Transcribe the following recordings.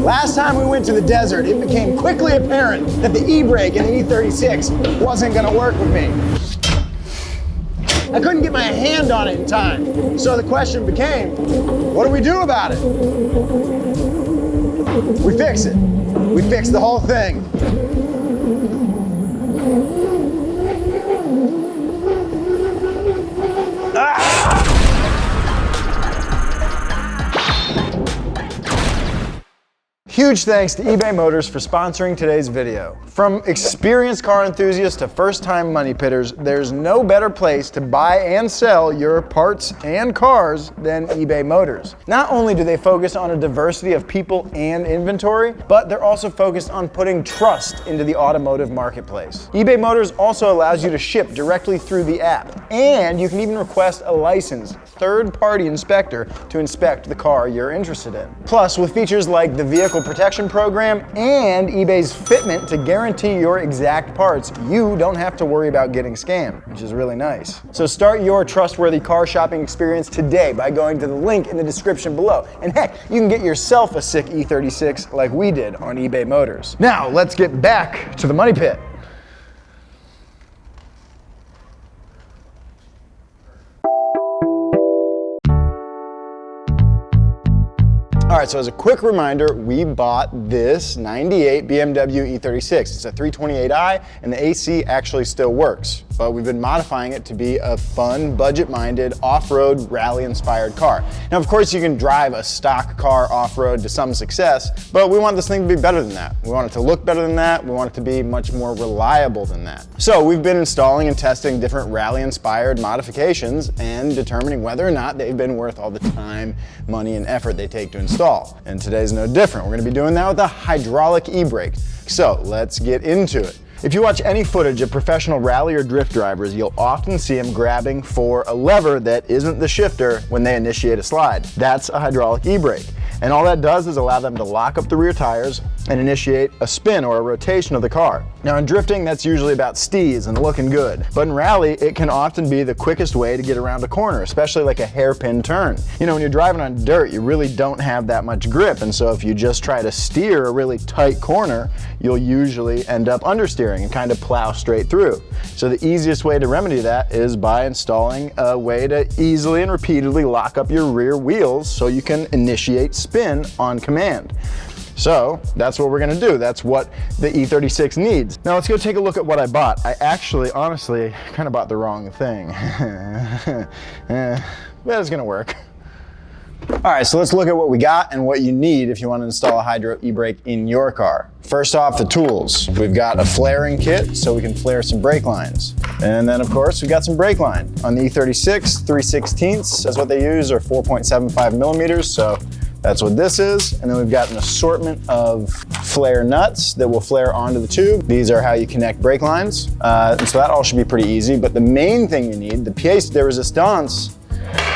Last time we went to the desert, it became quickly apparent that the e-brake in the E36 wasn't gonna work with me. I couldn't get my hand on it in time. So the question became, what do we do about it? We fix it. We fix the whole thing. Huge thanks to eBay Motors for sponsoring today's video. From experienced car enthusiasts to first-time money pitters, there's no better place to buy and sell your parts and cars than eBay Motors. Not only do they focus on a diversity of people and inventory, but they're also focused on putting trust into the automotive marketplace. eBay Motors also allows you to ship directly through the app, and you can even request a licensed third-party inspector to inspect the car you're interested in. Plus, with features like the vehicle protection program and eBay's fitment to guarantee your exact parts, you don't have to worry about getting scammed, which is really nice. So start your trustworthy car shopping experience today by going to the link in the description below. And heck, you can get yourself a sick E36 like we did on eBay Motors. Now, let's get back to the money pit. All right, so as a quick reminder, we bought this 98 BMW E36. It's a 328i, and the AC actually still works, but we've been modifying it to be a fun, budget-minded, off-road, rally-inspired car. Now, of course, you can drive a stock car off-road to some success, but we want this thing to be better than that. We want it to look better than that. We want it to be much more reliable than that. So we've been installing and testing different rally-inspired modifications and determining whether or not they've been worth all the time, money, and effort they take to install. And today's no different. We're gonna be doing that with a hydraulic e-brake. So let's get into it. If you watch any footage of professional rally or drift drivers, you'll often see them grabbing for a lever that isn't the shifter when they initiate a slide. That's a hydraulic e-brake. And all that does is allow them to lock up the rear tires and initiate a spin or a rotation of the car. Now in drifting, that's usually about steez and looking good. But in rally, it can often be the quickest way to get around a corner, especially like a hairpin turn. You know, when you're driving on dirt, you really don't have that much grip. And so if you just try to steer a really tight corner, you'll usually end up understeering and kind of plow straight through. So the easiest way to remedy that is by installing a way to easily and repeatedly lock up your rear wheels so you can initiate spin on command. So that's what we're gonna do. That's what the E36 needs. Now let's go take a look at what I bought. I actually, honestly, kind of bought the wrong thing. But it's gonna work. All right, so let's look at what we got and what you need if you want to install a hydro e-brake in your car. First off, the tools. We've got a flaring kit so we can flare some brake lines. And then of course, we've got some brake line. On the E36, 3/16, that's what they use, or 4.75 millimeters. So that's what this is. And then we've got an assortment of flare nuts that will flare onto the tube. These are how you connect brake lines. And so that all should be pretty easy. But the main thing you need, the pièce de résistance,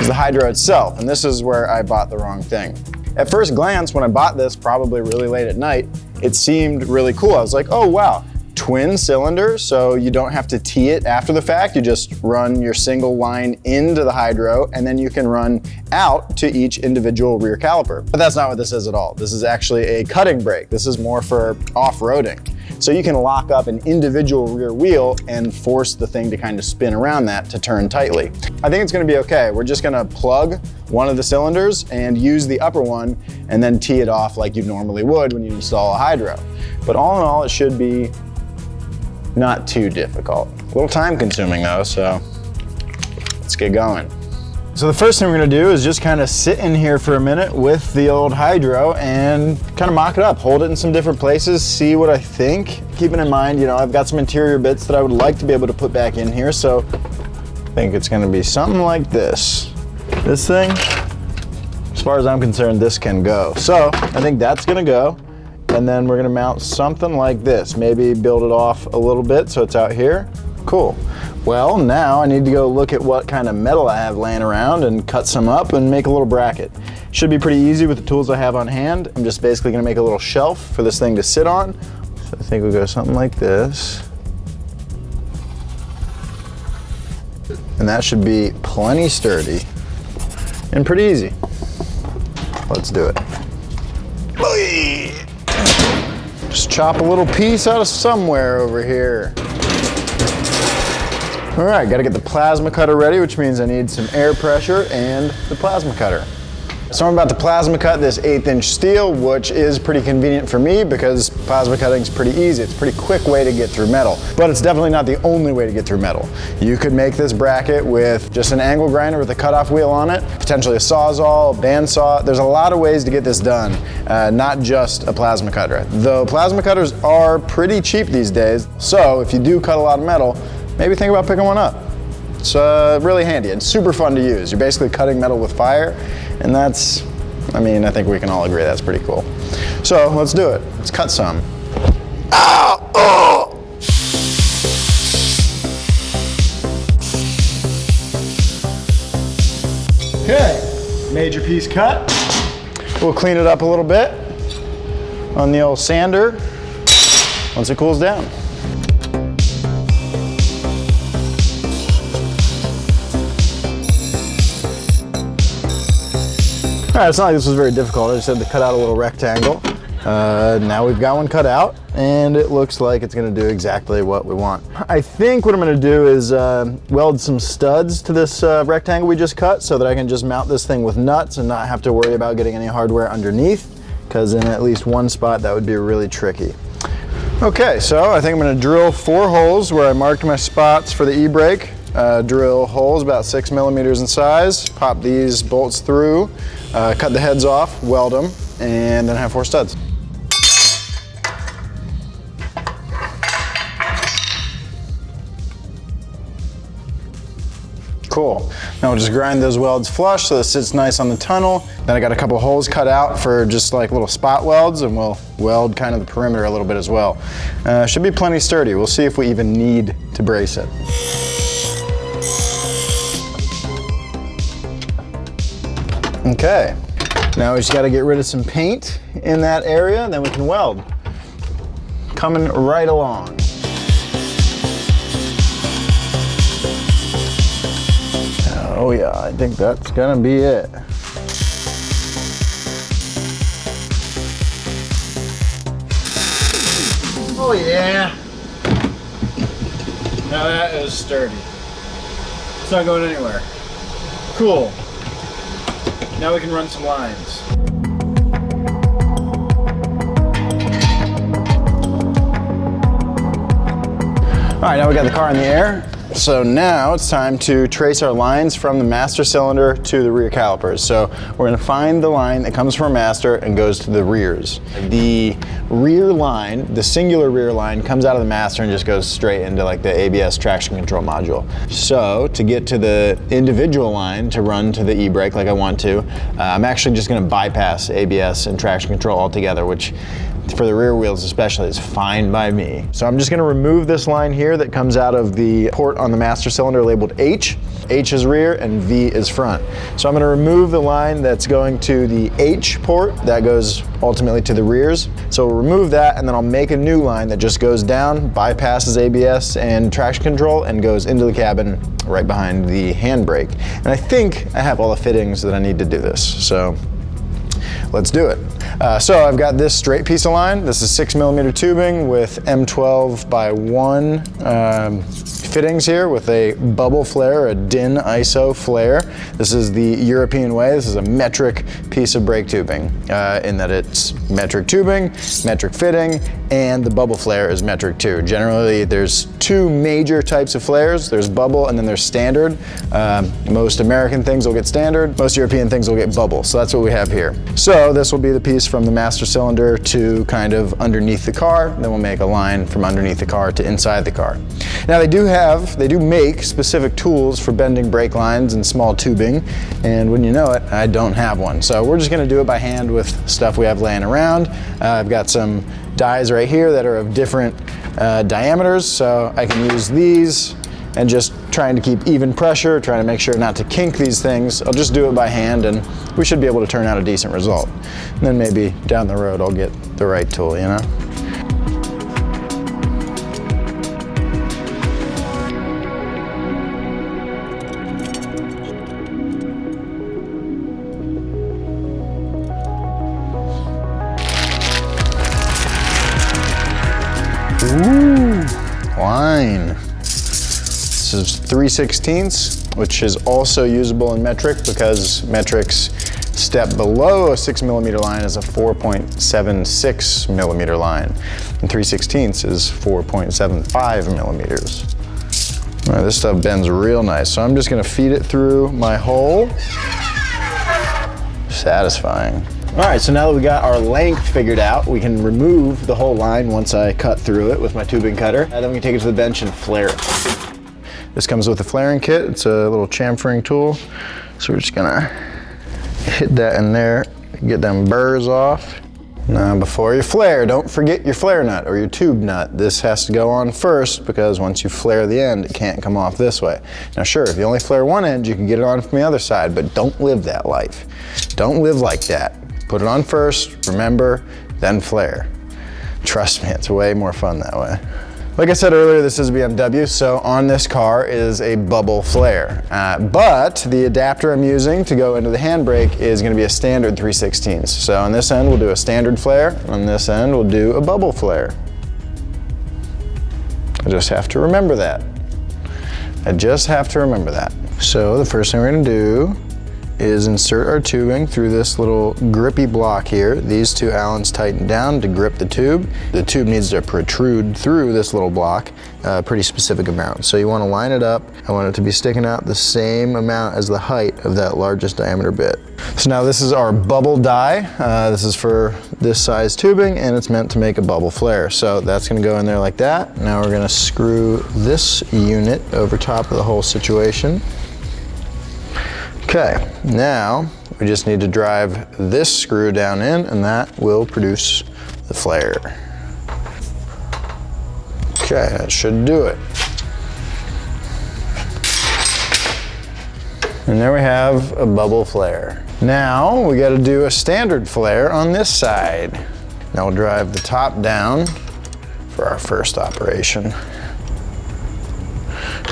is the hydro itself. And this is where I bought the wrong thing. At first glance, when I bought this, probably really late at night, it seemed really cool. I was like, oh wow, twin cylinder, so you don't have to tee it after the fact. You just run your single line into the hydro, and then you can run out to each individual rear caliper. But that's not what this is at all. This is actually a cutting brake. This is more for off-roading. So you can lock up an individual rear wheel and force the thing to kind of spin around that to turn tightly. I think it's gonna be okay. We're just gonna plug one of the cylinders and use the upper one and then tee it off like you normally would when you install a hydro. But all in all, it should be not too difficult. A little time consuming though, so let's get going. So the first thing we're gonna do is just kind of sit in here for a minute with the old hydro and kind of mock it up, hold it in some different places, see what I think. Keeping in mind, you know, I've got some interior bits that I would like to be able to put back in here, so I think it's gonna be something like this. This thing, as far as I'm concerned, this can go. So I think that's gonna go. And then we're gonna mount something like this. Maybe build it off a little bit so it's out here. Cool. Well, now I need to go look at what kind of metal I have laying around and cut some up and make a little bracket. Should be pretty easy with the tools I have on hand. I'm just basically gonna make a little shelf for this thing to sit on. So I think we'll go something like this. And that should be plenty sturdy and pretty easy. Let's do it. Boy! Just chop a little piece out of somewhere over here. All right, gotta get the plasma cutter ready, which means I need some air pressure and the plasma cutter. So I'm about to plasma cut this 1/8" steel, which is pretty convenient for me because plasma cutting is pretty easy. It's a pretty quick way to get through metal, but it's definitely not the only way to get through metal. You could make this bracket with just an angle grinder with a cutoff wheel on it, potentially a Sawzall, a bandsaw. There's a lot of ways to get this done, not just a plasma cutter. Though plasma cutters are pretty cheap these days, so if you do cut a lot of metal, maybe think about picking one up. It's really handy and super fun to use. You're basically cutting metal with fire, and that's, I mean, I think we can all agree that's pretty cool. So let's do it. Let's cut some. Ow! Oh! Okay, major piece cut. We'll clean it up a little bit on the old sander once it cools down. All right, it's not like this was very difficult. I just had to cut out a little rectangle. Now we've got one cut out, and it looks like it's gonna do exactly what we want. I think what I'm gonna do is weld some studs to this rectangle we just cut so that I can just mount this thing with nuts and not have to worry about getting any hardware underneath, because in at least one spot that would be really tricky. Okay, so I think I'm gonna drill 4 holes where I marked my spots for the e-brake. Drill holes about 6 millimeters in size, pop these bolts through, cut the heads off, weld them, and then have 4 studs. Cool. Now we'll just grind those welds flush so it sits nice on the tunnel. Then I got a couple holes cut out for just like little spot welds, and we'll weld kind of the perimeter a little bit as well. Should be plenty sturdy. We'll see if we even need to brace it. Okay, now we just got to get rid of some paint in that area, then we can weld. Coming right along. Oh yeah, I think that's gonna be it. Oh yeah. Now that is sturdy. It's not going anywhere. Cool. Now we can run some lines. All right, now we got the car in the air. So now it's time to trace our lines from the master cylinder to the rear calipers. So we're gonna find the line that comes from our master and goes to the rears. The rear line, the singular rear line, comes out of the master and just goes straight into like the ABS traction control module. So to get to the individual line to run to the e-brake like I want to, I'm actually just gonna bypass ABS and traction control altogether, which for the rear wheels especially is fine by me. So I'm just gonna remove this line here that comes out of the port on the master cylinder labeled H. H is rear and V is front. So I'm gonna remove the line that's going to the H port that goes ultimately to the rears. So we'll remove that, and then I'll make a new line that just goes down, bypasses ABS and traction control, and goes into the cabin right behind the handbrake. And I think I have all the fittings that I need to do this. So let's do it. So I've got this straight piece of line. This is 6 millimeter tubing with M12 by 1 fittings here with a bubble flare, a DIN ISO flare. This is the European way. This is a metric piece of brake tubing in that it's metric tubing, metric fitting, and the bubble flare is metric too. Generally, there's 2 major types of flares. There's bubble and then there's standard. Most American things will get standard. Most European things will get bubble. So that's what we have here. So this will be the piece from the master cylinder to kind of underneath the car. Then we'll make a line from underneath the car to inside the car. Now they do make specific tools for bending brake lines and small tubing, and wouldn't you know it, I don't have one. So we're just gonna do it by hand with stuff we have laying around. I've got some dies right here that are of different diameters, so I can use these and just trying to keep even pressure, trying to make sure not to kink these things. I'll just do it by hand and we should be able to turn out a decent result. And then maybe down the road I'll get the right tool, you know? Ooh, line. This is 3/16, which is also usable in metric because metric's step below a 6mm line is a 4.76mm line. And 3/16 is 4.75mm. All right, this stuff bends real nice. So I'm just gonna feed it through my hole. Satisfying. All right, so now that we got our length figured out, we can remove the whole line once I cut through it with my tubing cutter. And then we can take it to the bench and flare it. This comes with a flaring kit. It's a little chamfering tool. So we're just gonna hit that in there, get them burrs off. Now before you flare, don't forget your flare nut or your tube nut. This has to go on first because once you flare the end, it can't come off this way. Now sure, if you only flare one end, you can get it on from the other side, but don't live that life. Don't live like that. Put it on first, remember, then flare. Trust me, it's way more fun that way. Like I said earlier, this is a BMW, so on this car is a bubble flare. But the adapter I'm using to go into the handbrake is gonna be a standard 3/16. So on this end, we'll do a standard flare. On this end, we'll do a bubble flare. I just have to remember that. I just have to remember that. So the first thing we're gonna do is insert our tubing through this little grippy block here. These two Allens tighten down to grip the tube. The tube needs to protrude through this little block a pretty specific amount. So you want to line it up. I want it to be sticking out the same amount as the height of that largest diameter bit. So now this is our bubble die. This is for this size tubing and it's meant to make a bubble flare. So that's gonna go in there like that. Now we're gonna screw this unit over top of the whole situation. Okay, now we just need to drive this screw down in and that will produce the flare. Okay, that should do it. And there we have a bubble flare. Now we gotta do a standard flare on this side. Now we'll drive the top down for our first operation.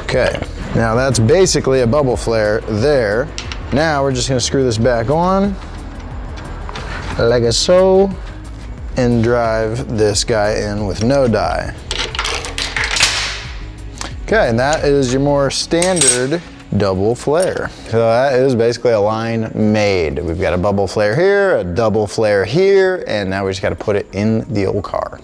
Okay, now that's basically a bubble flare there. Now we're just gonna screw this back on, like so, and drive this guy in with no die. Okay, and that is your more standard double flare. So that is basically a line made. We've got a bubble flare here, a double flare here, and now we just gotta put it in the old car.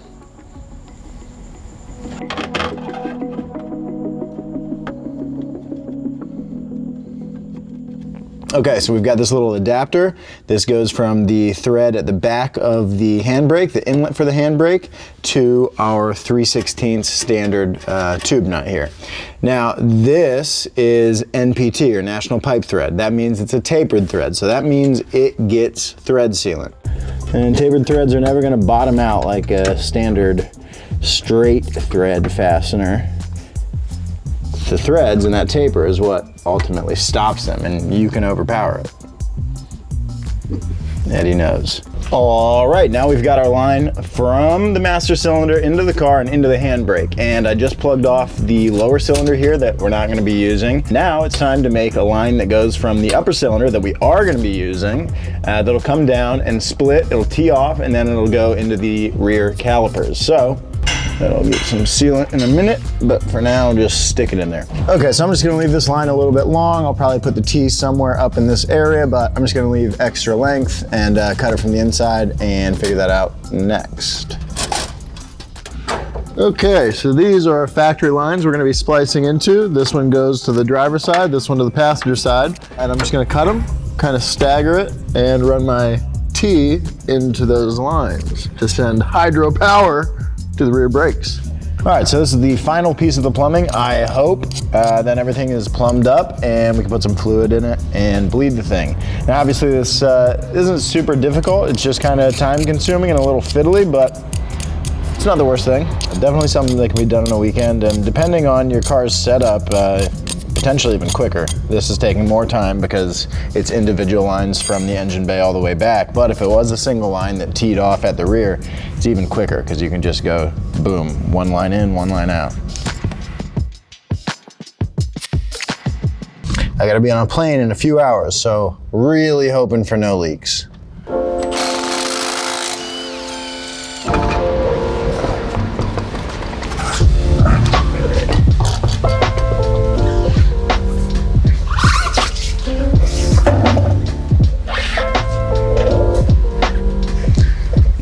Okay, so we've got this little adapter. This goes from the thread at the back of the handbrake, the inlet for the handbrake, to our 3/16 standard tube nut here. Now, this is NPT, or National Pipe Thread. That means it's a tapered thread, so that means it gets thread sealant. And tapered threads are never gonna bottom out like a standard straight thread fastener. The threads and that taper is what ultimately stops them, and you can overpower it. Eddie knows. All right, now we've got our line from the master cylinder into the car and into the handbrake, and I just plugged off the lower cylinder here that we're not gonna be using. Now it's time to make a line that goes from the upper cylinder that we are gonna be using, that'll come down and split, it'll tee off, and then it'll go into the rear calipers. So, that'll get some sealant in a minute, but for now, just stick it in there. Okay, so I'm just gonna leave this line a little bit long. I'll probably put the T somewhere up in this area, but I'm just gonna leave extra length and cut it from the inside and figure that out next. Okay, so these are our factory lines we're gonna be splicing into. This one goes to the driver's side, this one to the passenger side. And I'm just gonna cut them, kind of stagger it, and run my T into those lines to send hydro power to the rear brakes. All right, so this is the final piece of the plumbing. I hope then everything is plumbed up and we can put some fluid in it and bleed the thing. Now obviously this isn't super difficult. It's just kind of time consuming and a little fiddly, but it's not the worst thing. Definitely something that can be done in a weekend, and depending on your car's setup, potentially even quicker. This is taking more time because it's individual lines from the engine bay all the way back. But if it was a single line that teed off at the rear, it's even quicker because you can just go boom, one line in, one line out. I gotta be on a plane in a few hours, so really hoping for no leaks.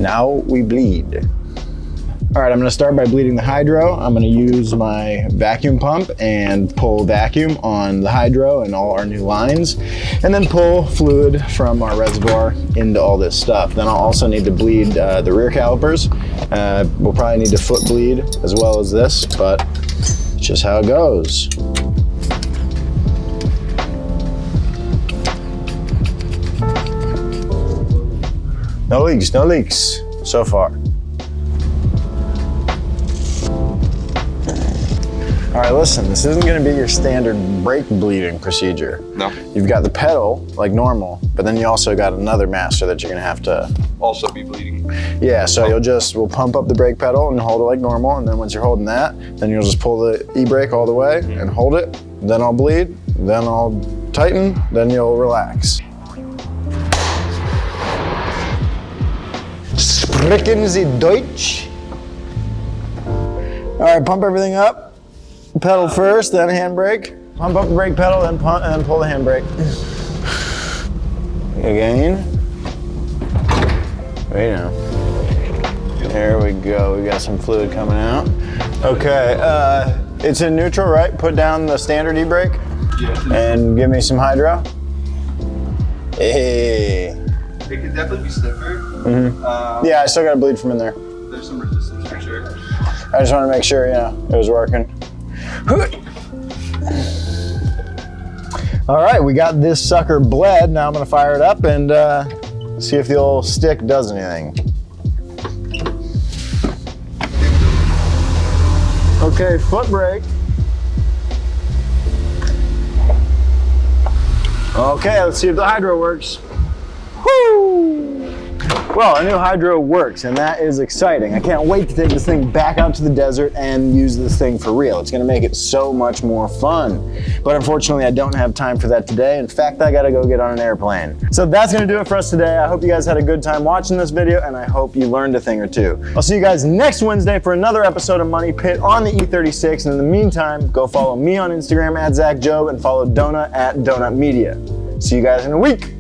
Now we bleed. All right, I'm gonna start by bleeding the hydro. I'm gonna use my vacuum pump and pull vacuum on the hydro and all our new lines, and then pull fluid from our reservoir into all this stuff. Then I'll also need to bleed the rear calipers. We'll probably need to foot bleed as well as this, but it's just how it goes. No leaks so far. All right, listen, this isn't gonna be your standard brake bleeding procedure. No. You've got the pedal like normal, but then you also got another master that you're gonna have to Also be bleeding. Yeah, so we'll pump up the brake pedal and hold it like normal, and then once you're holding that, then you'll just pull the e-brake all the way and hold it, then I'll bleed, then I'll tighten, then you'll relax. Sprechen Sie Deutsch? All right, pump everything up. Pedal first, then handbrake. Pump up the brake pedal, then pull the handbrake. Again. Wait now. There we go. We got some fluid coming out. Okay, it's in neutral, right? Put down the standard e-brake. Yeah. And give me some hydro. Hey. It could definitely be stiffer. Yeah, I still got to bleed from in there. There's some resistance for sure. I just want to make sure, it was working. All right, we got this sucker bled. Now I'm gonna fire it up and see if the old stick does anything. Okay, foot brake. Okay, let's see if the hydro works. Woo! Well, a new hydro works, and that is exciting. I can't wait to take this thing back out to the desert and use this thing for real. It's gonna make it so much more fun. But unfortunately, I don't have time for that today. In fact, I gotta go get on an airplane. So that's gonna do it for us today. I hope you guys had a good time watching this video, and I hope you learned a thing or two. I'll see you guys next Wednesday for another episode of Money Pit on the E36. And in the meantime, go follow me on Instagram @ZachJob and follow Donut @DonutMedia. See you guys in a week.